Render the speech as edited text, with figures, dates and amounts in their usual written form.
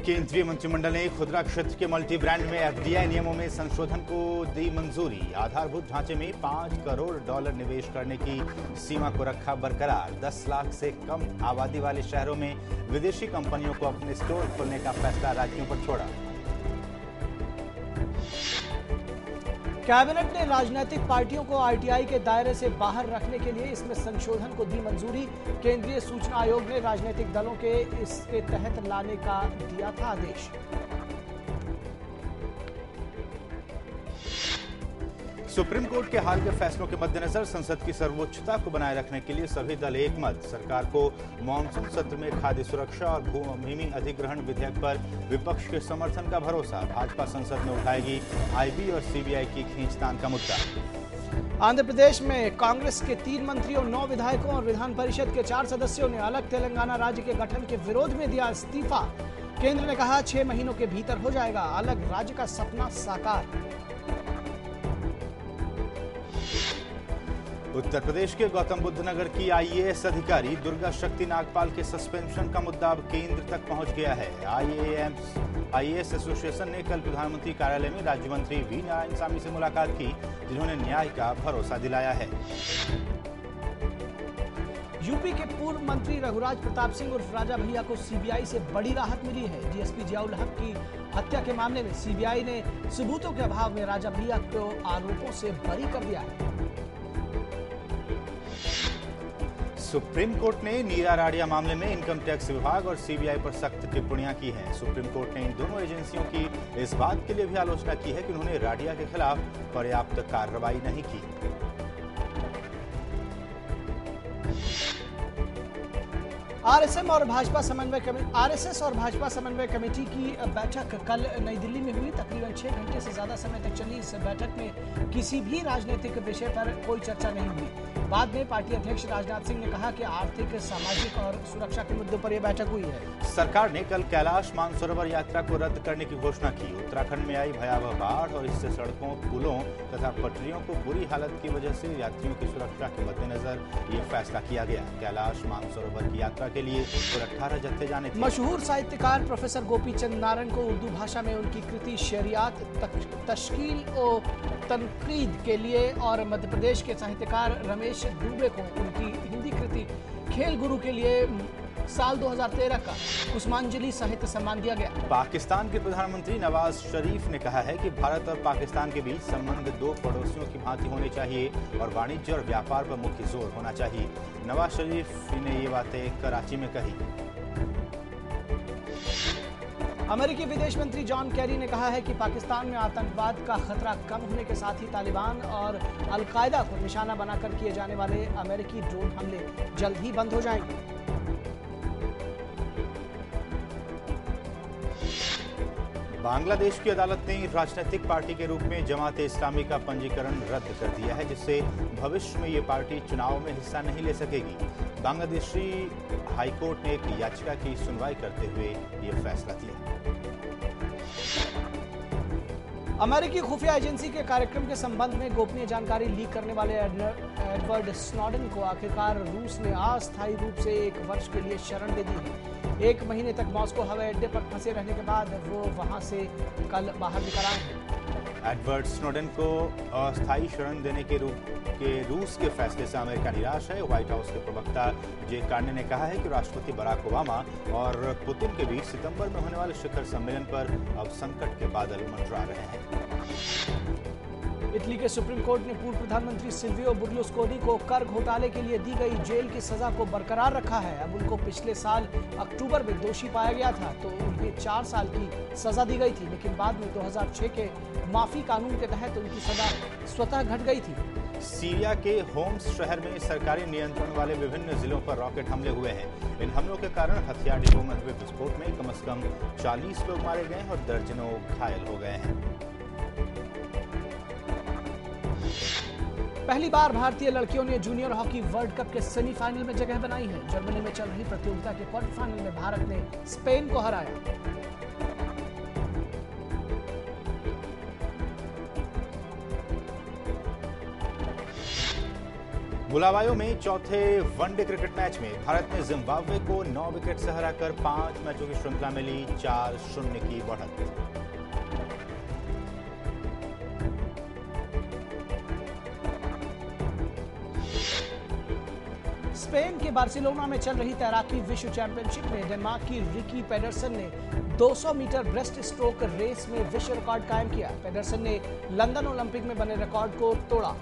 केंद्रीय मंत्रिमंडल ने खुदरा क्षेत्र के मल्टी ब्रांड में एफडीआई नियमों में संशोधन को दी मंजूरी। आधारभूत ढांचे में $5 करोड़ निवेश करने की सीमा को रखा बरकरार। 10 लाख से कम आबादी वाले शहरों में विदेशी कंपनियों को अपने स्टोर खोलने का फैसला राज्यों पर छोड़ा। कैबिनेट ने राजनीतिक पार्टियों को आरटीआई के दायरे से बाहर रखने के लिए इसमें संशोधन को दी मंजूरी। केंद्रीय सूचना आयोग ने राजनीतिक दलों के इसके तहत लाने का दिया था आदेश। सुप्रीम कोर्ट के हाल के फैसलों के मद्देनजर संसद की सर्वोच्चता को बनाए रखने के लिए सभी दल एकमत। सरकार को मॉनसून सत्र में खाद्य सुरक्षा और भूमि अधिग्रहण विधेयक पर विपक्ष के समर्थन का भरोसा। भाजपा संसद में उठाएगी आईबी और सीबीआई की खींचतान का मुद्दा। आंध्र प्रदेश में कांग्रेस के 3 मंत्रियों, 9 विधायकों और विधान परिषद के 4 सदस्यों ने अलग तेलंगाना राज्य के गठन के विरोध में दिया इस्तीफा। केंद्र ने कहा 6 महीनों के भीतर हो जाएगा अलग राज्य का सपना साकार। उत्तर प्रदेश के गौतम बुद्ध नगर की आईएएस अधिकारी दुर्गा शक्ति नागपाल के सस्पेंशन का मुद्दा अब केंद्र तक पहुंच गया है। आईएएस एसोसिएशन ने कल प्रधानमंत्री कार्यालय में राज्य मंत्री वी नारायणसामी से मुलाकात की, जिन्होंने न्याय का भरोसा दिलाया है। यूपी के पूर्व मंत्री रघुराज प्रताप सिंह उर्फ राजा भैया को सीबीआई से बड़ी राहत मिली है। डीएसपी जियाउल हक की हत्या के मामले में सीबीआई ने सबूतों के अभाव में राजा भैया को आरोपों से बरी कर दिया है। सुप्रीम कोर्ट ने नीरा राडिया मामले में इनकम टैक्स विभाग और सीबीआई पर सख्त टिप्पणियां की हैं। सुप्रीम कोर्ट ने इन दोनों एजेंसियों की इस बात के लिए भी आलोचना की है कि उन्होंने राडिया के खिलाफ पर्याप्त कार्रवाई नहीं की। आरएसएस और भाजपा समन्वय कमेटी की बैठक कल नई दिल्ली में हुई। तकरीबन 6 घंटे से ज्यादा समय तक चली इस बैठक में किसी भी राजनीतिक विषय पर कोई चर्चा नहीं हुई। बाद में पार्टी अध्यक्ष राजनाथ सिंह ने कहा कि आर्थिक, सामाजिक और सुरक्षा के मुद्दों पर यह बैठक हुई है। सरकार ने कल कैलाश मानसरोवर यात्रा को रद्द करने की घोषणा की। उत्तराखंड में आई भयावह बाढ़ और इससे सड़कों, पुलों तथा पटरियों को बुरी हालत की वजह से यात्रियों की सुरक्षा के मद्देनजर ये फैसला किया गया। कैलाश मानसरोवर की यात्रा के लिए कुल 18 जत्थे जाने थे। मशहूर साहित्यकार प्रोफेसर गोपीचंद नारायण को उर्दू भाषा में उनकी कृति शरियात तश्कील और तनकीद के लिए और मध्य प्रदेश के साहित्यकार रमेश दुबे को उनकी हिंदी कृति खेल गुरु के लिए साल 2013 का कुसुमांजलि साहित्य सम्मान दिया गया। पाकिस्तान के प्रधानमंत्री नवाज शरीफ ने कहा है कि भारत और पाकिस्तान के बीच संबंध 2 पड़ोसियों की भांति होने चाहिए और वाणिज्य और व्यापार पर मुख्य जोर होना चाहिए। नवाज शरीफ ने ये बातें कराची में कही। अमेरिकी विदेश मंत्री जॉन कैरी ने कहा है कि पाकिस्तान में आतंकवाद का खतरा कम होने के साथ ही तालिबान और अलकायदा को निशाना बनाकर किए जाने वाले अमेरिकी ड्रोन हमले जल्द ही बंद हो जाएंगे। बांग्लादेश की अदालत ने राजनीतिक पार्टी के रूप में जमात इस्लामी का पंजीकरण रद्द कर दिया है, जिससे भविष्य में ये पार्टी चुनाव में हिस्सा नहीं ले सकेगी। बांग्लादेशी हाईकोर्ट ने एक याचिका की सुनवाई करते हुए ये फैसला दिया। अमेरिकी खुफिया एजेंसी के कार्यक्रम के संबंध में गोपनीय जानकारी लीक करने वाले एडवर्ड स्नोडेन को आखिरकार रूस ने अस्थायी रूप से 1 वर्ष के लिए शरण दे दी है। 1 महीने तक मॉस्को हवाई अड्डे पर फंसे रहने के बाद वो वहां से कल बाहर निकल आए हैं। एडवर्ड स्नोडेन को अस्थायी शरण देने के रूस के फैसले से अमेरिका निराश है। व्हाइट हाउस के प्रवक्ता जे कार्नी ने कहा है कि राष्ट्रपति बराक ओबामा और पुतिन के बीच सितंबर में होने वाले शिखर सम्मेलन पर अब संकट के बादल मंडरा रहे हैं। इटली के सुप्रीम कोर्ट ने पूर्व प्रधानमंत्री सिल्वियो बर्लुस्कोनी को कर घोटाले के लिए दी गई जेल की सजा को बरकरार रखा है। अब उनको पिछले साल अक्टूबर में दोषी पाया गया था तो उन्हें 4 साल की सजा दी गई थी, लेकिन बाद में 2006 के माफी कानून के तहत उनकी सजा स्वतः घट गई थी। सीरिया के होम्स शहर में सरकारी नियंत्रण वाले विभिन्न जिलों पर रॉकेट हमले हुए हैं। इन हमलों के कारण हथियार डिपो में हुए विस्फोट में कम से कम 40 लोग मारे गए और दर्जनों घायल हो गए हैं। पहली बार भारतीय लड़कियों ने जूनियर हॉकी वर्ल्ड कप के सेमीफाइनल में जगह बनाई है। जर्मनी में चल रही प्रतियोगिता के क्वार्टर फाइनल में भारत ने स्पेन को हराया। बुलावायो में चौथे वनडे क्रिकेट मैच में भारत ने जिम्बाब्वे को 9 विकेट से हराकर 5 मैचों की श्रृंखला में ली 4-0 की बढ़त। स्पेन के बार्सिलोना में चल रही तैराकी विश्व चैंपियनशिप में डेनमार्क की रिकी पेडरसन ने 200 मीटर ब्रेस्ट स्ट्रोक रेस में विश्व रिकॉर्ड कायम किया। पेडरसन ने लंदन ओलंपिक में बने रिकॉर्ड को तोड़ा।